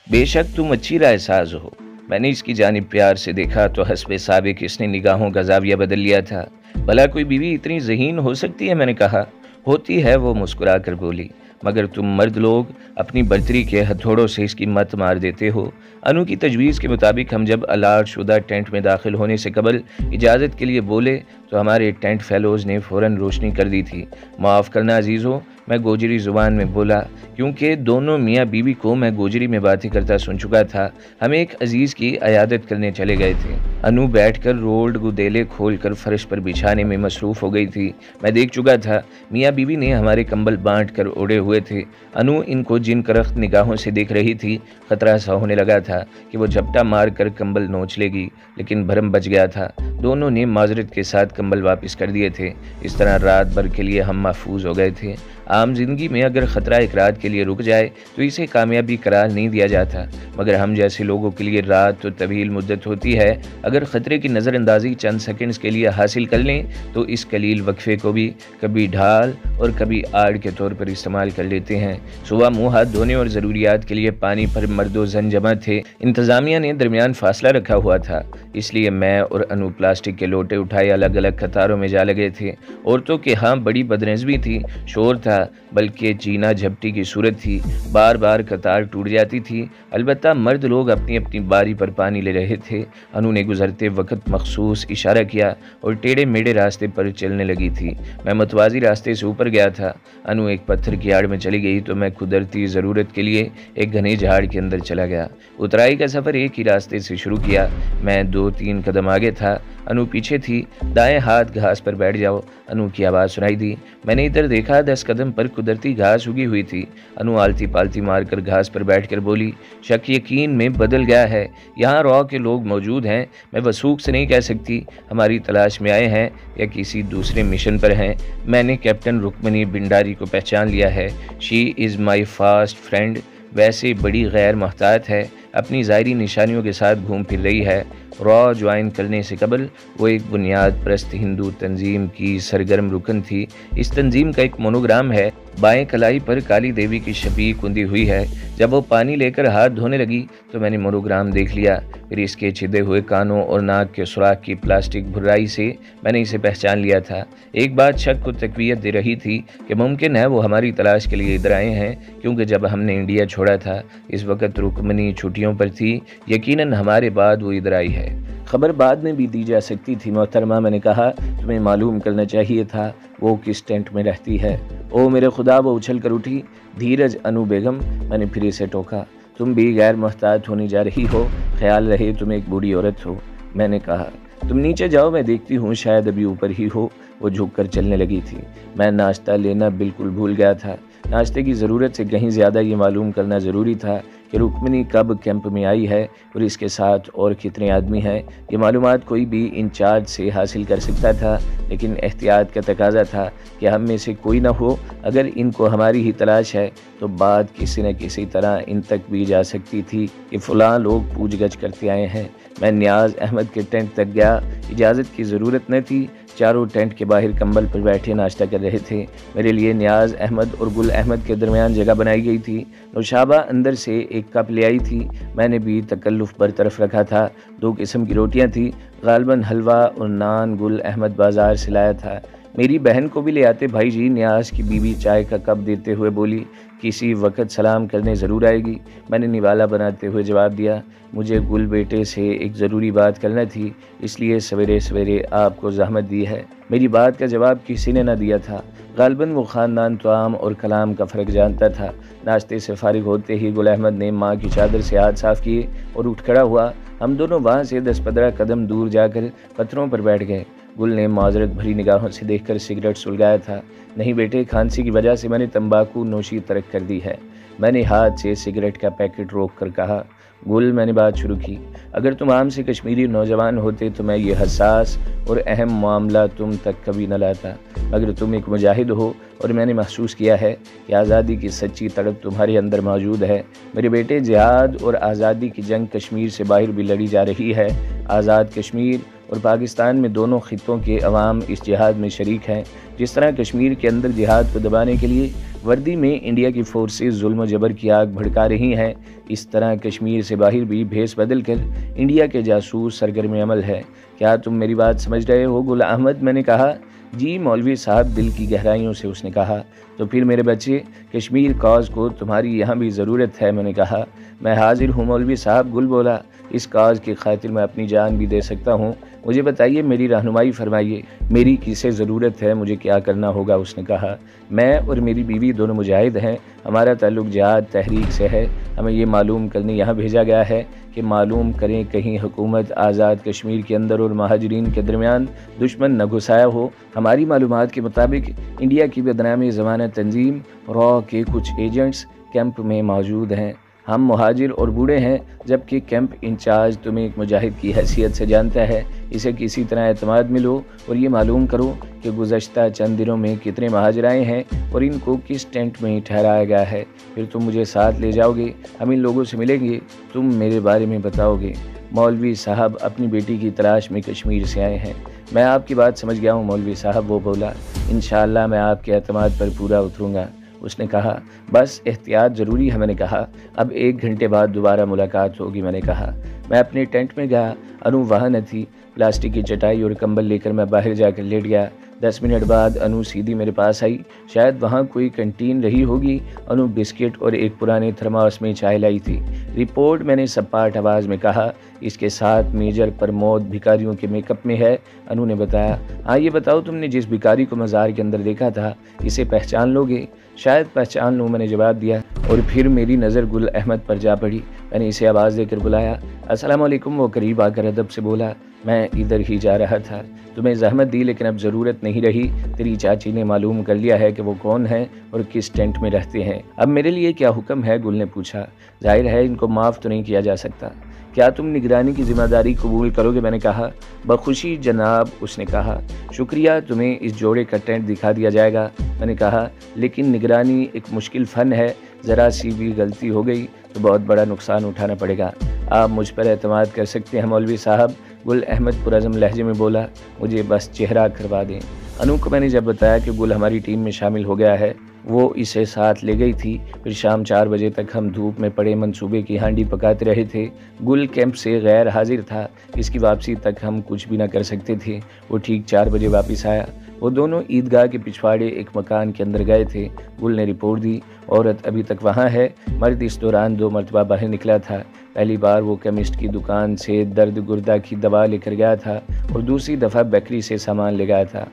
بے شک تم اچھی رائے ساز ہو۔ میں نے اس کی جانب پیار سے دیکھا تو حسب سابق اس نے نگاہوں کا زاویہ بدل لیا تھا۔ بھلا کوئی بیوی اتنی ذہین ہو سکتی ہے؟ میں نے کہا۔ ہوتی ہے، وہ مسکرا کر بولی، مگر تم مرد لوگ اپنی برتری کے ہتھوڑوں سے اس کی مت مار دیتے ہو۔ انو کی تجویز کے مطابق ہم جب الاٹ شدہ ٹینٹ میں داخل ہونے سے قبل اجازت کے لیے بولے تو ہمارے ٹینٹ فیلوز نے فوراً روشنی کر دی تھی۔ معاف کرنا عزیزو، میں گوجری زبان میں بولا، کیونکہ دونوں میاں بیوی کو میں گوجری میں باتیں کرتا سن چکا تھا۔ ہم ایک عزیز کی عیادت کرنے چلے گئے تھے۔ انو بیٹھ کر رولڈ گدیلے کھول کر فرش پر بچھانے میں مصروف ہو گئی تھی۔ میں دیکھ چکا تھا میاں بیوی نے ہمارے کمبل بانٹ کر اوڑے ہوئے تھے۔ انو ان کو جن کرخت نگاہوں سے دیکھ رہی تھی، خطرہ سا ہونے لگا تھا کہ وہ جھپٹا مار کر کمبل نوچ لے گی، لیکن بھرم بچ گیا تھا۔ دونوں نے معذرت کے ساتھ کمبل واپس کر دیے تھے۔ اس طرح رات بھر کے لیے ہم محفوظ ہو گئے تھے۔ عام زندگی میں اگر خطرہ ایک رات کے لیے رک جائے تو اسے کامیابی قرار نہیں دیا جاتا، مگر ہم جیسے لوگوں کے لیے رات تو طویل مدت ہوتی ہے۔ اگر خطرے کی نظر اندازی چند سیکنڈز کے لیے حاصل کر لیں تو اس قلیل وقفے کو بھی کبھی ڈھال اور کبھی آڑ کے طور پر استعمال کر لیتے ہیں۔ صبح منہ ہاتھ دھونے اور ضروریات کے لیے پانی پر مرد و زن جمع تھے۔ انتظامیہ نے درمیان فاصلہ رکھا ہوا تھا، اس لیے میں اور انو پلاسٹک کے لوٹے اٹھائے الگ الگ قطاروں میں جا لگے تھے۔ عورتوں کے ہاں بڑی بدنظمی تھی، شور تھا، بلکہ چینا جھپٹی کی صورت تھی۔ بار بار قطار ٹوٹ جاتی تھی۔ البتہ مرد لوگ اپنی اپنی باری پر پانی لے رہے تھے۔ انو نے گزرتے وقت مخصوص اشارہ کیا اور ٹیڑھے میڑھے راستے پر چلنے لگی تھی۔ میں متوازی راستے سے اوپر گیا تھا۔ انو ایک پتھر کی آڑ میں چلی گئی تو میں قدرتی ضرورت کے لیے ایک گھنے جھاڑ کے اندر چلا گیا۔ اترائی کا سفر ایک ہی راستے سے شروع کیا۔ میں 2-3 قدم آگے تھا، انو پیچھے تھی۔ دائیں ہاتھ گھاس پر بیٹھ جاؤ، انو کی آواز سنائی دی۔ میں نے ادھر دیکھا، 10 قدم پر قدرتی گھاس اگی ہوئی تھی۔ انو آلتی پالتی مار کر گھاس پر بیٹھ کر بولی، شک یقین میں بدل گیا ہے۔ یہاں را کے لوگ موجود ہیں، میں وثوق سے نہیں کہہ سکتی ہماری تلاش میں آئے ہیں یا کسی دوسرے مشن پر ہیں۔ میں نے کیپٹن رکمنی بنڈاری کو پہچان لیا ہے۔ شی از مائی فاسٹ فرینڈ، ویسے بڑی غیر محتاط ہے، اپنی ظاہری نشانیوں کے ساتھ گھوم پھر رہی ہے۔ را جوائن کرنے سے قبل وہ ایک بنیاد پرست ہندو تنظیم کی سرگرم رکن تھی۔ اس تنظیم کا ایک مونوگرام ہے، بائیں کلائی پر کالی دیوی کی شبیہ کندی ہوئی ہے۔ جب وہ پانی لے کر ہاتھ دھونے لگی تو میں نے مونوگرام دیکھ لیا، پھر اس کے چھدے ہوئے کانوں اور ناک کے سوراخ کی پلاسٹک بھرائی سے میں نے اسے پہچان لیا تھا۔ ایک بات شک کو تقویت دے رہی تھی کہ ممکن ہے وہ ہماری تلاش کے لیے ادھر آئے ہیں، کیونکہ جب ہم نے انڈیا چھوڑا تھا اس وقت رکمنی چھٹیوں پر تھی۔ یقیناً ہمارے بعد وہ ادھر آئی ہے۔ خبر بعد میں بھی دی جا سکتی تھی محترمہ، میں نے کہا، تمہیں معلوم کرنا چاہیے تھا وہ کس ٹینٹ میں رہتی ہے۔ او میرے خدا، وہ اچھل کر اٹھی۔ دھیرج انو بیگم، میں نے پھر اسے ٹوکا، تم بھی غیر محتاط ہونے جا رہی ہو، خیال رہے تم ایک بوڑھی عورت ہو۔ میں نے کہا، تم نیچے جاؤ، میں دیکھتی ہوں، شاید ابھی اوپر ہی ہو۔ وہ جھک کر چلنے لگی تھی۔ میں ناشتہ لینا بالکل بھول گیا تھا۔ ناشتے کی ضرورت سے کہیں زیادہ یہ معلوم کرنا ضروری تھا کہ رکمنی کب کیمپ میں آئی ہے اور اس کے ساتھ اور کتنے آدمی ہیں۔ یہ معلومات کوئی بھی انچارج سے حاصل کر سکتا تھا، لیکن احتیاط کا تقاضا تھا کہ ہم میں سے کوئی نہ ہو۔ اگر ان کو ہماری ہی تلاش ہے تو بات کسی نہ کسی طرح ان تک بھی جا سکتی تھی کہ فلاں لوگ پوچھ گچھ کرتے آئے ہیں۔ میں نیاز احمد کے ٹینٹ تک گیا۔ اجازت کی ضرورت نہ تھی، چاروں ٹینٹ کے باہر کمبل پر بیٹھے ناشتہ کر رہے تھے۔ میرے لیے نیاز احمد اور گل احمد کے درمیان جگہ بنائی گئی تھی۔ نوشابہ اندر سے ایک کپ لے آئی تھی۔ میں نے بھی تکلف برطرف رکھا تھا۔ 2 قسم کی روٹیاں تھیں، غالباً حلوہ اور نان گل احمد بازار سے لایا تھا۔ میری بہن کو بھی لے آتے بھائی جی، نیاز کی بیوی چائے کا کپ دیتے ہوئے بولی۔ کسی وقت سلام کرنے ضرور آئے گی، میں نے نوالا بناتے ہوئے جواب دیا۔ مجھے گل بیٹے سے ایک ضروری بات کرنا تھی، اس لیے سویرے سویرے آپ کو زحمت دی ہے۔ میری بات کا جواب کسی نے نہ دیا تھا۔ غالباً وہ خاندان طعام اور کلام کا فرق جانتا تھا۔ ناشتے سے فارغ ہوتے ہی گل احمد نے ماں کی چادر سے ہاتھ صاف کیے اور اٹھ کھڑا ہوا۔ ہم دونوں وہاں سے 10-15 قدم دور جا کر پتھروں پر بیٹھ گئے۔ گل نے معذرت بھری نگاہوں سے دیکھ کر سگریٹ سلگایا تھا۔ نہیں بیٹے، کھانسی کی وجہ سے میں نے تمباکو نوشی ترک کر دی ہے۔ میں نے ہاتھ سے سگریٹ کا پیکٹ روک کر کہا۔ گل، میں نے بات شروع کی، اگر تم عام سے کشمیری نوجوان ہوتے تو میں یہ حساس اور اہم معاملہ تم تک کبھی نہ لاتا، مگر تم ایک مجاہد ہو اور میں نے محسوس کیا ہے کہ آزادی کی سچی تڑپ تمہارے اندر موجود ہے۔ میرے بیٹے، جہاد اور آزادی کی جنگ کشمیر سے باہر بھی لڑی جا رہی ہے۔ آزاد کشمیر اور پاکستان میں دونوں خطوں کے عوام اس جہاد میں شریک ہیں۔ جس طرح کشمیر کے اندر جہاد کو دبانے کے لیے وردی میں انڈیا کی فورسز ظلم و جبر کی آگ بھڑکا رہی ہیں، اس طرح کشمیر سے باہر بھی بھیس بدل کر انڈیا کے جاسوس سرگرم عمل ہے۔ کیا تم میری بات سمجھ رہے ہو گل احمد؟ میں نے کہا۔ جی مولوی صاحب، دل کی گہرائیوں سے اس نے کہا۔ تو پھر میرے بچے، کشمیر کاز کو تمہاری یہاں بھی ضرورت ہے۔ میں نے کہا میں حاضر ہوں مولوی صاحب، گل بولا۔ اس کاز کی خاطر میں اپنی جان بھی دے سکتا ہوں، مجھے بتائیے، میری رہنمائی فرمائیے، میری کسے ضرورت ہے، مجھے کیا کرنا ہوگا؟ اس نے کہا میں اور میری بیوی دونوں مجاہد ہیں، ہمارا تعلق جہاد تحریک سے ہے، ہمیں یہ معلوم کرنے یہاں بھیجا گیا ہے کہ معلوم کریں کہیں حکومت آزاد کشمیر کے اندر اور مہاجرین کے درمیان دشمن نہ گھسایا ہو۔ ہماری معلومات کے مطابق انڈیا کی بدنامی زمانہ تنظیم را کے کچھ ایجنٹس کیمپ میں موجود ہیں۔ ہم مہاجر اور بوڑھے ہیں، جبکہ کیمپ انچارج تمہیں ایک مجاہد کی حیثیت سے جانتا ہے، اسے کسی طرح اعتماد ملو اور یہ معلوم کرو کہ گزشتہ چند دنوں میں کتنے مہاجر آئے ہیں اور ان کو کس ٹینٹ میں ٹھہرایا گیا ہے۔ پھر تم مجھے ساتھ لے جاؤ گے، ہم ان لوگوں سے ملیں گے، تم میرے بارے میں بتاؤ گے۔ مولوی صاحب اپنی بیٹی کی تلاش میں کشمیر سے آئے ہیں۔ میں آپ کی بات سمجھ گیا ہوں مولوی صاحب، وہ بولا۔ انشاءاللہ میں آپ کے اعتماد پر پورا اتروں گا۔ اس نے کہا بس احتیاط ضروری ہے۔ میں نے کہا اب 1 گھنٹے بعد دوبارہ ملاقات ہوگی۔ میں نے کہا میں اپنے ٹینٹ میں گیا، انو وہاں نہ تھی۔ پلاسٹک کی چٹائی اور کمبل لے کر میں باہر جا کر لیٹ گیا۔ 10 منٹ بعد انو سیدھی میرے پاس آئی، شاید وہاں کوئی کنٹین رہی ہوگی۔ انو بسکٹ اور ایک پرانے تھرماس میں چائے لائی تھی۔ رپورٹ، میں نے سپاٹ آواز میں کہا، اس کے ساتھ میجر پرمود بھکاریوں کے میک اپ میں ہے۔ انو نے بتایا ہاں یہ بتاؤ تم نے جس بھکاری کو مزار کے اندر دیکھا تھا اسے پہچان لو گے؟ شاید پہچان لوں، میں نے جواب دیا، اور پھر میری نظر گل احمد پر جا پڑی۔ میں نے اسے آواز دے کر بلایا، السلام علیکم۔ وہ قریب آ کر ادب سے بولا میں ادھر ہی جا رہا تھا، تمہیں زحمت دی لیکن اب ضرورت نہیں رہی، تیری چاچی نے معلوم کر لیا ہے کہ وہ کون ہیں اور کس ٹینٹ میں رہتے ہیں۔ اب میرے لیے کیا حکم ہے؟ گل نے پوچھا۔ ظاہر ہے ان کو معاف تو نہیں کیا جا سکتا، کیا تم نگرانی کی ذمہ داری قبول کرو گے؟ میں نے کہا بخوشی جناب۔ اس نے کہا شکریہ، تمہیں اس جوڑے کا ٹینٹ دکھا دیا جائے گا۔ میں نے کہا لیکن نگرانی ایک مشکل فن ہے، ذرا سی بھی غلطی ہو گئی تو بہت بڑا نقصان اٹھانا پڑے گا۔ آپ مجھ پر اعتماد کر سکتے ہیں مولوی صاحب، گل احمد پرعزم لہجے میں بولا، مجھے بس چہرہ کروا دیں۔ انو کو میں نے جب بتایا کہ گل ہماری ٹیم میں شامل ہو گیا ہے، وہ اسے ساتھ لے گئی تھی۔ پھر شام 4 بجے تک ہم دھوپ میں پڑے منصوبے کی ہانڈی پکاتے رہے تھے۔ گل کیمپ سے غیر حاضر تھا، اس کی واپسی تک ہم کچھ بھی نہ کر سکتے تھے۔ وہ ٹھیک 4 بجے واپس آیا۔ وہ دونوں عیدگاہ کے پچھواڑے ایک مکان کے اندر گئے تھے۔ گل نے رپورٹ دی عورت ابھی تک وہاں ہے، مرد اس دوران 2 مرتبہ باہر نکلا تھا۔ پہلی بار وہ کیمسٹ کی دکان سے درد گردہ کی دوا لے کر گیا تھا اور دوسری دفعہ بیکری سے سامان لے گیا تھا۔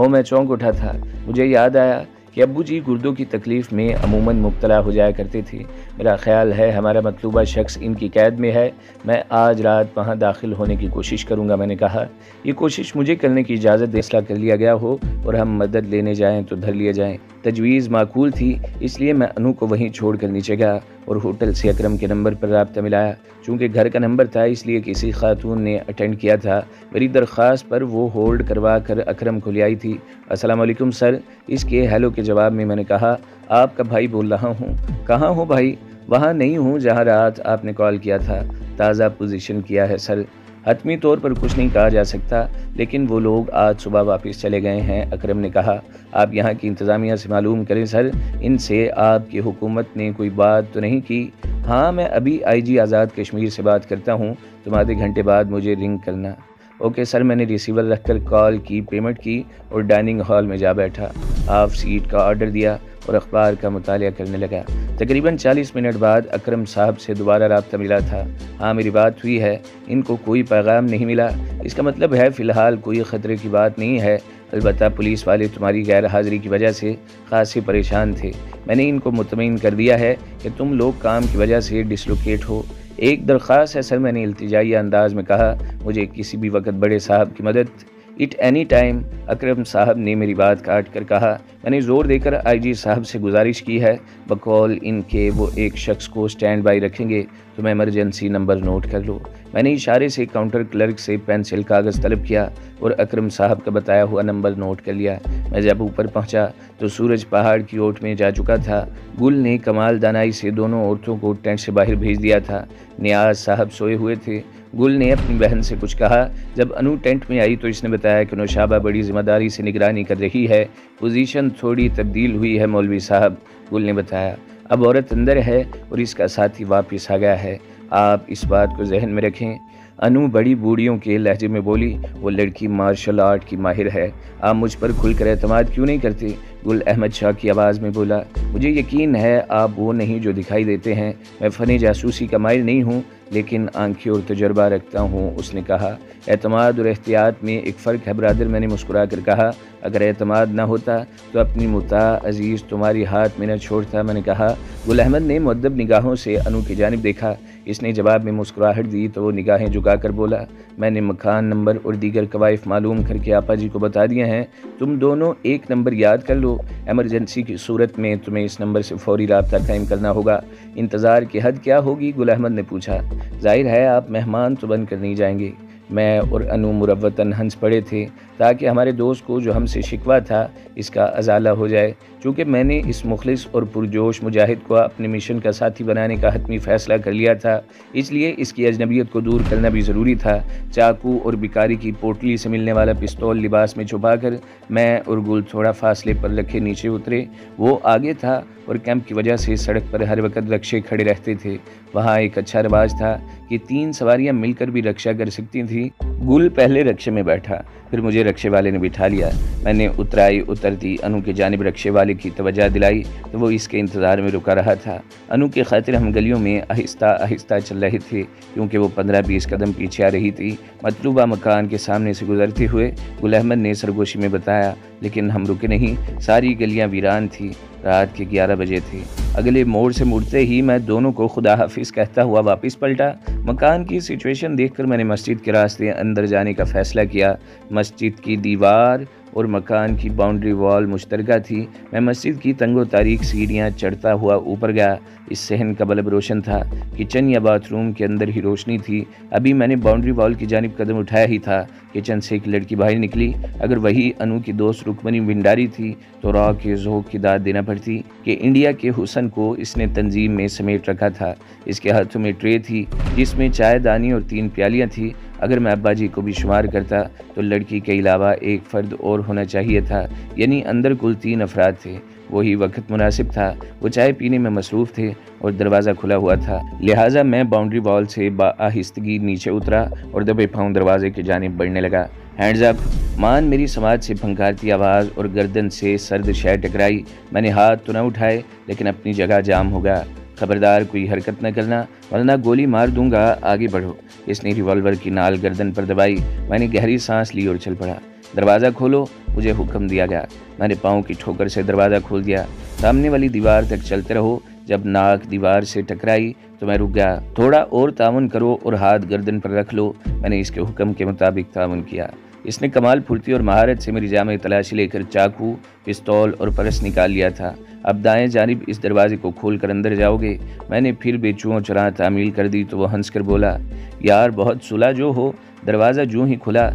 میں چونک اٹھا تھا، مجھے یاد آیا کہ ابو جی گردوں کی تکلیف میں عموماً مبتلا ہو جایا کرتے تھے۔ میرا خیال ہے ہمارا مطلوبہ شخص ان کی قید میں ہے، میں آج رات وہاں داخل ہونے کی کوشش کروں گا۔ میں نے کہا یہ کوشش مجھے کرنے کی اجازت فیصلہ کر لیا گیا ہو اور ہم مدد لینے جائیں تو دھر لیے جائیں۔ تجویز معقول تھی، اس لیے میں انو کو وہیں چھوڑ کر نیچے گیا اور ہوٹل سے اکرم کے نمبر پر رابطہ ملایا۔ چونکہ گھر کا نمبر تھا اس لیے کسی خاتون نے اٹینڈ کیا تھا۔ میری درخواست پر وہ ہولڈ کروا کر اکرم کو لے آئی تھی۔ السلام علیکم سر۔ اس کے ہیلو کے جواب میں نے کہا آپ کا بھائی بول رہا ہوں۔ کہاں ہو بھائی؟ وہاں نہیں ہوں جہاں رات آپ نے کال کیا تھا، تازہ پوزیشن کیا ہے سر۔ حتمی طور پر کچھ نہیں کہا جا سکتا، لیکن وہ لوگ آج صبح واپس چلے گئے ہیں۔ اکرم نے کہا آپ یہاں کی انتظامیہ سے معلوم کریں سر، ان سے آپ کی حکومت نے کوئی بات تو نہیں کی؟ ہاں میں ابھی آئی جی آزاد کشمیر سے بات کرتا ہوں، تم آدھے گھنٹے بعد مجھے رنگ کرنا۔ Okay sir. میں نے ریسیور رکھ کر کال کی، پیمنٹ کی اور ڈائننگ ہال میں جا بیٹھا، ہاف سیٹ کا آرڈر دیا اور اخبار کا مطالعہ کرنے لگا۔ تقریباً 40 منٹ بعد اکرم صاحب سے دوبارہ رابطہ ملا تھا۔ ہاں میری بات ہوئی ہے، ان کو کوئی پیغام نہیں ملا، اس کا مطلب ہے فی الحال کوئی خطرے کی بات نہیں ہے، البتہ پولیس والے تمہاری غیر حاضری کی وجہ سے خاصی پریشان تھے۔ میں نے ان کو مطمئن کر دیا ہے کہ تم لوگ کام کی وجہ سے ڈسلوکیٹ ہو۔ ایک درخواست ہے سر، میں نے التجائیہ انداز میں کہا، مجھے کسی بھی وقت بڑے صاحب کی مدد ایٹ اینی ٹائم۔ اکرم صاحب نے میری بات کاٹ کر کہا میں نے زور دے کر آئی جی صاحب سے گزارش کی ہے بقول ان کے وہ ایک شخص کو سٹینڈ بائی رکھیں گے، تم ایمرجنسی نمبر نوٹ کر لو۔ میں نے اشارے سے کاؤنٹر کلرک سے پینسل کاغذ طلب کیا اور اکرم صاحب کا بتایا ہوا نمبر نوٹ کر لیا۔ میں جب اوپر پہنچا تو سورج پہاڑ کی اوٹ میں جا چکا تھا۔ گل نے کمال دانائی سے دونوں عورتوں کو ٹینٹ سے باہر بھیج دیا تھا۔ نیاز صاحب سوئے ہوئے تھے۔ گل نے اپنی بہن سے کچھ کہا۔ جب انو ٹینٹ میں آئی تو اس نے بتایا کہ نوشابہ بڑی ذمہ داری سے نگرانی کر رہی ہے، پوزیشن تھوڑی تبدیل ہوئی ہے مولوی صاحب۔ گل نے بتایا اب عورت اندر ہے اور اس کا ساتھی واپس آ گیا ہے، آپ اس بات کو ذہن میں رکھیں۔ انو بڑی بوڑھیوں کے لہجے میں بولی، وہ لڑکی مارشل آرٹ کی ماہر ہے، آپ مجھ پر کھل کر اعتماد کیوں نہیں کرتے؟ گل احمد شاہ کی آواز میں بولا، مجھے یقین ہے آپ وہ نہیں جو دکھائی دیتے ہیں، میں فن جاسوسی کا ماہر نہیں ہوں لیکن آنکھیں اور تجربہ رکھتا ہوں۔ اس نے کہا اعتماد اور احتیاط میں ایک فرق ہے برادر۔ میں نے مسکرا کر کہا اگر اعتماد نہ ہوتا تو اپنی متاع عزیز تمہاری ہاتھ میں نہ چھوڑتا۔ میں نے کہا۔ گل احمد نے مؤدب نگاہوں سے انو کی جانب دیکھا۔ اس نے جواب میں مسکراہٹ دی تو وہ نگاہیں جھکا کر بولا، میں نے مکان نمبر اور دیگر قوائف معلوم کر کے آپا جی کو بتا دیے ہیں، تم دونوں ایک نمبر یاد کر لو، ایمرجنسی کی صورت میں تمہیں اس نمبر سے فوری رابطہ قائم کرنا ہوگا۔ انتظار کی حد کیا ہوگی؟ گل احمد نے پوچھا۔ ظاہر ہے آپ مہمان تو بن کر نہیں جائیں گے۔ میں اور انو مروتاً ہنس پڑے تھے تاکہ ہمارے دوست کو جو ہم سے شکوہ تھا اس کا ازالہ ہو جائے۔ چونکہ میں نے اس مخلص اور پرجوش مجاہد کو اپنے مشن کا ساتھی بنانے کا حتمی فیصلہ کر لیا تھا، اس لیے اس کی اجنبیت کو دور کرنا بھی ضروری تھا۔ چاقو اور بیکاری کی پوٹلی سے ملنے والا پستول لباس میں چھپا کر میں اور گل تھوڑا فاصلے پر رکھے نیچے اترے۔ وہ آگے تھا اور کیمپ کی وجہ سے سڑک پر ہر وقت رکشے کھڑے رہتے تھے۔ وہاں ایک اچھا رواج تھا کہ 3 سواریاں مل کر بھی رکشہ کر سکتی تھیں۔ گل پہلے رکشے میں بیٹھا، پھر مجھے رکشے والے نے بٹھا لیا۔ میں نے اترتی انو کی جانب رکشے والے کی توجہ دلائی تو وہ اس کے انتظار میں رکا رہا تھا۔ انو کے خاطر ہم گلیوں میں آہستہ آہستہ چل رہے تھے کیونکہ وہ 15-20 قدم پیچھے آ رہی تھی۔ مطلوبہ مکان کے سامنے سے گزرتے ہوئے گل احمد نے سرگوشی میں بتایا، لیکن ہم رکے نہیں، ساری گلیاں ویران تھی، رات کے 11 بجے تھے۔ اگلے موڑ سے مڑتے ہی میں دونوں کو خدا حافظ کہتا ہوا واپس پلٹا۔ مکان کی سچویشن دیکھ کر میں نے مسجد کے راستے اندر جانے کا فیصلہ کیا۔ مسجد کی دیوار اور مکان کی باؤنڈری وال مشترکہ تھی۔ میں مسجد کی تنگ و تاریک سیڑھیاں چڑھتا ہوا اوپر گیا۔ اس صحن کا بلب روشن تھا، کچن یا باتھ روم کے اندر ہی روشنی تھی۔ ابھی میں نے باؤنڈری وال کی جانب قدم اٹھایا ہی تھا، کچن سے ایک لڑکی باہر نکلی۔ اگر وہی انو کی دوست رکمنی بھنڈاری تھی تو را کے ذوق کی داد دینا پڑتی کہ انڈیا کے حسن کو اس نے تنظیم میں سمیٹ رکھا تھا۔ اس کے ہاتھوں میں ٹرے تھی جس میں چائے دانی اور 3 پیالیاں تھیں۔ اگر میں ابا جی کو بھی شمار کرتا تو لڑکی کے علاوہ ایک فرد اور ہونا چاہیے تھا، یعنی اندر کل 3 افراد تھے۔ وہی وقت مناسب تھا، وہ چائے پینے میں مصروف تھے اور دروازہ کھلا ہوا تھا، لہٰذا میں باؤنڈری وال سے آہستگی نیچے اترا اور دبے پاؤں دروازے کی جانب بڑھنے لگا۔ ہینڈز اپ! مان میری سماج سے پھنکارتی آواز اور گردن سے سرد شے ٹکرائی۔ میں نے ہاتھ تو نہ اٹھائے لیکن اپنی جگہ جام ہو گیا۔ خبردار کوئی حرکت نہ کرنا ورنہ گولی مار دوں گا، آگے بڑھو۔ اس نے ریوالور کی نال گردن پر دبائی۔ میں نے گہری سانس لی اور چل پڑا۔ دروازہ کھولو، مجھے حکم دیا گیا۔ میں نے پاؤں کی ٹھوکر سے دروازہ کھول دیا۔ سامنے والی دیوار تک چلتے رہو۔ جب ناک دیوار سے ٹکرائی تو میں رک گیا۔ تھوڑا اور تعاون کرو اور ہاتھ گردن پر رکھ لو۔ میں نے اس کے حکم کے مطابق تعاون کیا۔ اس نے کمال پھرتی اور مہارت سے میری جامع تلاشی لے کر چاقو، پستول اور پرس نکال لیا تھا۔ اب دائیں جانب اس دروازے کو کھول کر اندر جاؤ گے۔ میں نے پھر بے چوں چراں تعمیل کر دی تو وہ ہنس کر بولا، یار بہت صلح جو ہو۔ دروازہ جوں ہی کھلا،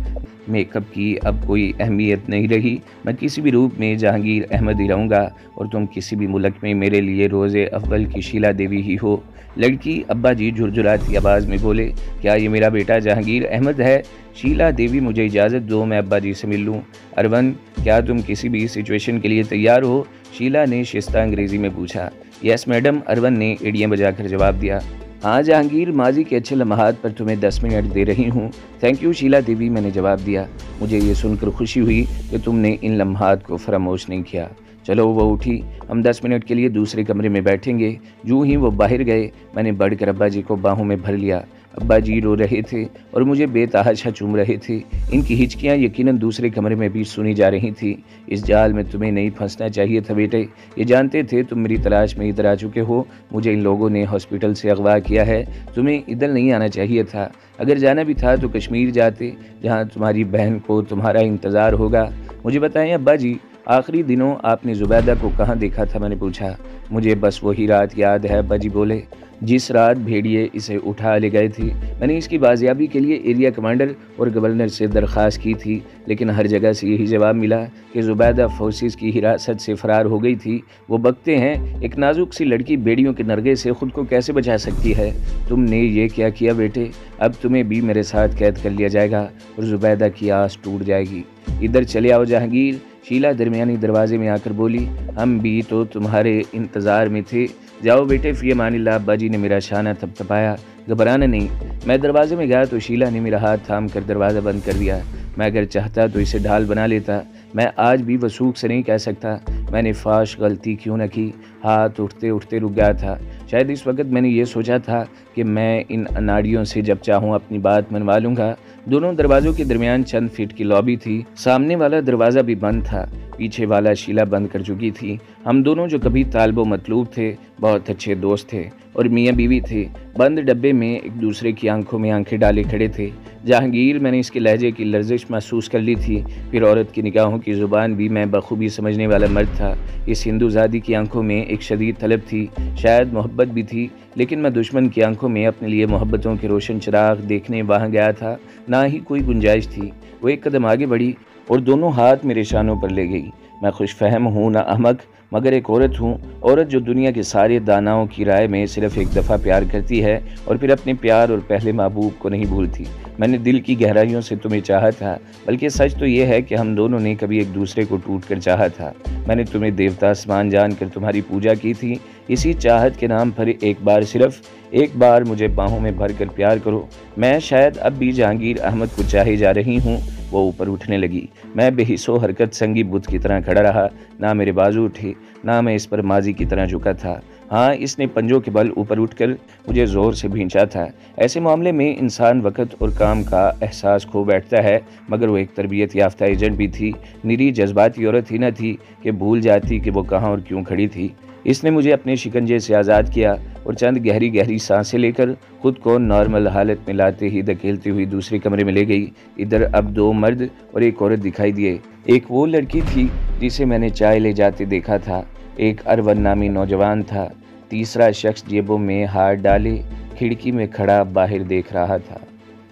میک اپ کی اب کوئی اہمیت نہیں رہی۔ میں کسی بھی روپ میں جہانگیر احمد ہی رہوں گا اور تم کسی بھی ملک میں میرے لیے روز اول کی شیلا دیوی ہی ہو۔ لڑکی ابا جی جھرجھراتی آواز میں بولے، کیا یہ میرا بیٹا جہانگیر احمد ہے؟ شیلا دیوی مجھے اجازت دو میں ابا جی سے مل لوں۔ ارون، کیا تم کسی بھی سچویشن کے لیے تیار ہو؟ شیلا نے شائستہ انگریزی میں پوچھا۔ یس میڈم، ارون نے ایڑیاں بجا کر جواب دیا۔ ہاں جہانگیر، ماضی کے اچھے لمحات پر تمہیں 10 منٹ دے رہی ہوں۔ تھینک یو شیلا دیوی، میں نے جواب دیا۔ مجھے یہ سن کر خوشی ہوئی کہ تم نے ان لمحات کو فراموش نہیں کیا۔ چلو، وہ اٹھی، ہم 10 منٹ کے لیے دوسرے کمرے میں بیٹھیں گے۔ جو ہی وہ باہر گئے میں نے بڑھ کر ابا جی کو باہوں میں بھر لیا۔ ابا جی رو رہے تھے اور مجھے بے تحاشا چوم رہے تھے۔ ان کی ہچکیاں یقیناً دوسرے کمرے میں بھی سنی جا رہی تھیں۔ اس جال میں تمہیں نہیں پھنسنا چاہیے تھا بیٹے، یہ جانتے تھے تم میری تلاش میں ادھر آ چکے ہو۔ مجھے ان لوگوں نے ہاسپٹل سے اغوا کیا ہے، تمہیں ادھر نہیں آنا چاہیے تھا۔ اگر جانا بھی تھا تو کشمیر جاتے، جہاں تمہاری بہن کو تمہارا انتظار ہوگا۔ مجھے بتائیں ابا جی، آخری دنوں آپ نے زبیدہ کو کہاں دیکھا تھا؟ میں نے پوچھا۔ مجھے بس وہی رات یاد ہے، ابا جی بولے، جس رات بھیڑیے اسے اٹھا لے گئے تھے۔ میں نے اس کی بازیابی کے لیے ایریا کمانڈر اور گورنر سے درخواست کی تھی، لیکن ہر جگہ سے یہی جواب ملا کہ زبیدہ فورسز کی حراست سے فرار ہو گئی تھی۔ وہ بکتے ہیں، ایک نازک سی لڑکی بیڑیوں کے نرغے سے خود کو کیسے بچا سکتی ہے؟ تم نے یہ کیا کیا بیٹے؟ اب تمہیں بھی میرے ساتھ قید کر لیا جائے گا اور زبیدہ کی آس ٹوٹ جائے گی۔ ادھر چلے آؤ جہانگیر، شیلا درمیانی دروازے میں آ کر بولی۔ ہم بھی تو تمہارے انتظار میں تھے۔ جاؤ بیٹے، فی امان اللہ، ابا جی نے میرا شانہ تھپتھپایا۔ گھبرانا نہیں۔ میں دروازے میں گیا تو شیلا نے میرا ہاتھ تھام کر دروازہ بند کر دیا۔ میں اگر چاہتا تو اسے ڈھال بنا لیتا۔ میں آج بھی وثوق سے نہیں کہہ سکتا میں نے فاش غلطی کیوں نہ کی۔ ہاتھ اٹھتے اٹھتے رک گیا تھا۔ شاید اس وقت میں نے یہ سوچا تھا کہ میں ان اناڑیوں سے جب چاہوں اپنی بات منوا لوں گا۔ دونوں دروازوں کے درمیان چند فٹ کی لابی تھی۔ سامنے والا دروازہ بھی بند تھا، پیچھے والا شیلا بند کر چکی تھی۔ ہم دونوں جو کبھی طالب و مطلوب تھے، بہت اچھے دوست تھے اور میاں بیوی تھے، بند ڈبے میں ایک دوسرے کی آنکھوں میں آنکھیں ڈالے کھڑے تھے۔ جہانگیر، میں نے اس کے لہجے کی لرزش محسوس کر لی تھی، پھر عورت کی نگاہوں کی زبان بھی میں بخوبی سمجھنے والا مرد تھا۔ اس ہندو زادی کی آنکھوں میں ایک شدید طلب تھی، شاید محبت بھی تھی، لیکن میں دشمن کی آنکھوں میں اپنے لیے محبتوں کے روشن چراغ دیکھنے وہاں گیا تھا، نہ ہی کوئی گنجائش تھی۔ وہ ایک قدم آگے بڑھی اور دونوں ہاتھ میرے شانوں پر لے گئی۔ میں خوش فہم ہوں نہ احمق، مگر ایک عورت ہوں، عورت جو دنیا کے سارے داناؤں کی رائے میں صرف ایک دفعہ پیار کرتی ہے اور پھر اپنے پیار اور پہلے محبوب کو نہیں بھولتی۔ میں نے دل کی گہرائیوں سے تمہیں چاہا تھا، بلکہ سچ تو یہ ہے کہ ہم دونوں نے کبھی ایک دوسرے کو ٹوٹ کر چاہا تھا۔ میں نے تمہیں دیوتا آسمان جان کر تمہاری پوجا کی تھی۔ اسی چاہت کے نام پر ایک بار، صرف ایک بار مجھے باہوں میں بھر کر پیار کرو۔ میں شاید اب بھی جہانگیر احمد کو چاہے جا رہی ہوں۔ وہ اوپر اٹھنے لگی۔ میں بے حس و حرکت سنگی بت کی طرح کھڑا رہا، نہ میرے بازو اٹھے، نہ میں اس پر ماضی کی طرح جھکا تھا۔ ہاں، اس نے پنجوں کے بل اوپر اٹھ کر مجھے زور سے بھینچا تھا۔ ایسے معاملے میں انسان وقت اور کام کا احساس کھو بیٹھتا ہے، مگر وہ ایک تربیت یافتہ ایجنٹ بھی تھی، نری جذباتی عورت ہی نہ تھی کہ بھول جاتی کہ وہ کہاں اور کیوں کھڑی تھی۔ اس نے مجھے اپنے شکنجے سے آزاد کیا اور چند گہری گہری سانسیں لے کر خود کو نارمل حالت میں لاتے ہی دھکیلتی ہوئی دوسرے کمرے میں لے گئی۔ ادھر اب دو مرد اور ایک عورت دکھائی دیے۔ ایک وہ لڑکی تھی جسے میں نے چائے لے جاتے دیکھا تھا، ایک ارون نامی نوجوان تھا، تیسرا شخص جیبوں میں ہاتھ ڈالے کھڑکی میں کھڑا باہر دیکھ رہا تھا۔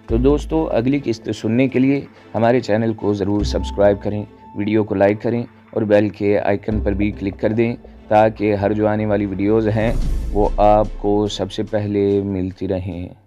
تو دوستو، اگلی قسط سننے کے لیے ہمارے چینل کو ضرور سبسکرائب کریں، ویڈیو کو لائک کریں اور بیل کے آئیکن پر بھی کلک کر دیں تاکہ ہر جو آنے والی ویڈیوز ہیں وہ آپ کو سب سے پہلے ملتی رہیں۔